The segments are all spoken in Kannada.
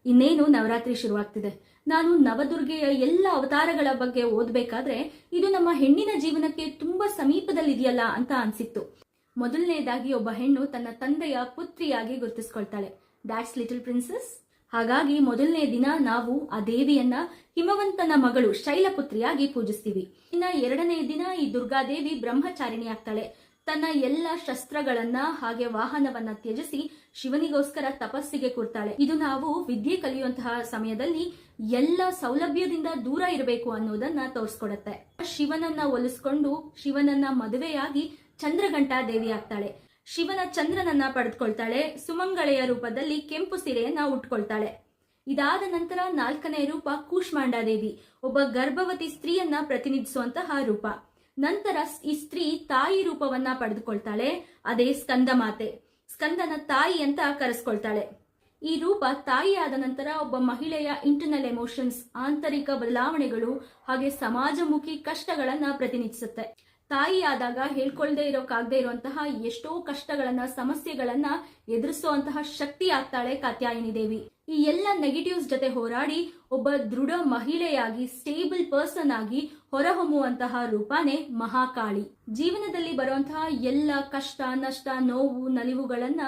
ಇನ್ನೇನು ನವರಾತ್ರಿ ಶುರುವಾಗ್ತಿದೆ. ನಾನು ನವದುರ್ಗೆಯ ಎಲ್ಲ ಅವತಾರಗಳ ಬಗ್ಗೆ ಓದ್ಬೇಕಾದ್ರೆ ಇದು ನಮ್ಮ ಹೆಣ್ಣಿನ ಜೀವನಕ್ಕೆ ತುಂಬಾ ಸಮೀಪದಲ್ಲಿದೆಯಲ್ಲ ಅಂತ ಅನ್ಸಿತ್ತು. ಮೊದಲನೇದಾಗಿ ಒಬ್ಬ ಹೆಣ್ಣು ತನ್ನ ತಂದೆಯ ಪುತ್ರಿಯಾಗಿ ಗುರುತಿಸ್ಕೊಳ್ತಾಳೆ. That's little princess. ಹಾಗಾಗಿ ಮೊದಲನೇ ದಿನ ನಾವು ಆ ದೇವಿಯನ್ನ ಹಿಮವಂತನ ಮಗಳು ಶೈಲಪುತ್ರಿಯಾಗಿ ಪೂಜಿಸ್ತೀವಿ. ಇನ್ನ ಎರಡನೇ ದಿನ ಈ ದುರ್ಗಾದೇವಿ ಬ್ರಹ್ಮಚಾರಿಣಿ ಆಗ್ತಾಳೆ. ತನ್ನ ಎಲ್ಲ ಶಸ್ತ್ರಗಳನ್ನ ಹಾಗೆ ವಾಹನವನ್ನ ತ್ಯಜಿಸಿ ಶಿವನಿಗೋಸ್ಕರ ತಪಸ್ಸಿಗೆ ಕೂರ್ತಾಳೆ. ಇದು ನಾವು ವಿದ್ಯೆ ಕಲಿಯುವಂತಹ ಸಮಯದಲ್ಲಿ ಎಲ್ಲ ಸೌಲಭ್ಯದಿಂದ ದೂರ ಇರಬೇಕು ಅನ್ನೋದನ್ನ ತೋರಿಸ್ಕೊಡತ್ತೆ. ಶಿವನನ್ನ ಒಲಿಸ್ಕೊಂಡು ಶಿವನನ್ನ ಮದುವೆಯಾಗಿ ಚಂದ್ರಘಂಟಾ ದೇವಿ ಆಗ್ತಾಳೆ. ಶಿವನ ಚಂದ್ರನನ್ನ ಪಡೆದುಕೊಳ್ತಾಳೆ. ಸುಮಂಗಳೆಯ ರೂಪದಲ್ಲಿ ಕೆಂಪು ಸೀರೆಯನ್ನ ಉಟ್ಕೊಳ್ತಾಳೆ. ಇದಾದ ನಂತರ ನಾಲ್ಕನೇ ರೂಪ ಕೂಷ್ಮಾಂಡಾ ದೇವಿ, ಒಬ್ಬ ಗರ್ಭವತಿ ಸ್ತ್ರೀಯನ್ನ ಪ್ರತಿನಿಧಿಸುವಂತಹ ರೂಪ. ನಂತರ ಈ ಸ್ತ್ರೀ ತಾಯಿ ರೂಪವನ್ನ ಪಡೆದುಕೊಳ್ತಾಳೆ. ಅದೇ ಸ್ಕಂದ ಮಾತೆ, ಸ್ಕಂದನ ತಾಯಿ ಅಂತ ಕರೆಸ್ಕೊಳ್ತಾಳೆ. ಈ ರೂಪ ತಾಯಿ ಆದ ನಂತರ ಒಬ್ಬ ಮಹಿಳೆಯ ಇಂಟರ್ನಲ್ ಎಮೋಷನ್ಸ್, ಆಂತರಿಕ ಬದಲಾವಣೆಗಳು ಹಾಗೆ ಸಮಾಜಮುಖಿ ಕಷ್ಟಗಳನ್ನ ಪ್ರತಿನಿಧಿಸುತ್ತೆ. ತಾಯಿ ಆದಾಗ ಹೇಳ್ಕೊಳ್ದೇ ಇರೋಕಾಗದೇ ಇರುವಂತಹ ಎಷ್ಟೋ ಕಷ್ಟಗಳನ್ನ, ಸಮಸ್ಯೆಗಳನ್ನ ಎದುರಿಸುವಂತಹ ಶಕ್ತಿ ಆಗ್ತಾಳೆ ಕಾತ್ಯಾಯಿನಿ ದೇವಿ. ಈ ಎಲ್ಲ ನೆಗೆಟಿವ್ಸ್ ಜೊತೆ ಹೋರಾಡಿ ಒಬ್ಬ ದೃಢ ಮಹಿಳೆಯಾಗಿ, ಸ್ಟೇಬಲ್ ಪರ್ಸನ್ ಆಗಿ ಹೊರಹೊಮ್ಮುವಂತಹ ರೂಪಾನೇ ಮಹಾಕಾಳಿ. ಜೀವನದಲ್ಲಿ ಬರುವಂತಹ ಎಲ್ಲ ಕಷ್ಟ, ನಷ್ಟ, ನೋವು, ನಲಿವುಗಳನ್ನ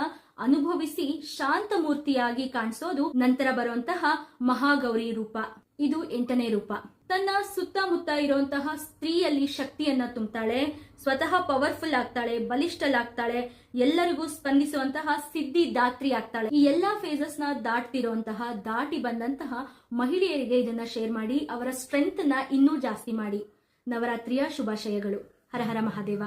ಅನುಭವಿಸಿ ಶಾಂತ ಮೂರ್ತಿಯಾಗಿ ಕಾಣಿಸೋದು ನಂತರ ಬರುವಂತಹ ಮಹಾಗೌರಿ ರೂಪ. ಇದು 8ನೇ ರೂಪ. ತನ್ನ ಸುತ್ತಮುತ್ತ ಇರುವಂತಹ ಸ್ತ್ರೀಯಲ್ಲಿ ಶಕ್ತಿಯನ್ನ ತುಂಬುತ್ತಾಳೆ. ಸ್ವತಃ ಪವರ್ಫುಲ್ ಆಗ್ತಾಳೆ, ಬಲಿಷ್ಠಲಾಗ್ತಾಳೆ, ಎಲ್ಲರಿಗೂ ಸ್ಪಂದಿಸುವಂತಹ ಸಿದ್ಧಿ ದಾತ್ರಿ ಆಗ್ತಾಳೆ. ಈ ಎಲ್ಲಾ ಫೇಸಸ್ ನ ದಾಟಿ ಬಂದಂತಹ ಮಹಿಳೆಯರಿಗೆ ಇದನ್ನ ಶೇರ್ ಮಾಡಿ ಅವರ ಸ್ಟ್ರೆಂತ್ ನ ಇನ್ನೂ ಜಾಸ್ತಿ ಮಾಡಿ. ನವರಾತ್ರಿಯ ಶುಭಾಶಯಗಳು. ಹರ ಹರ ಮಹಾದೇವ.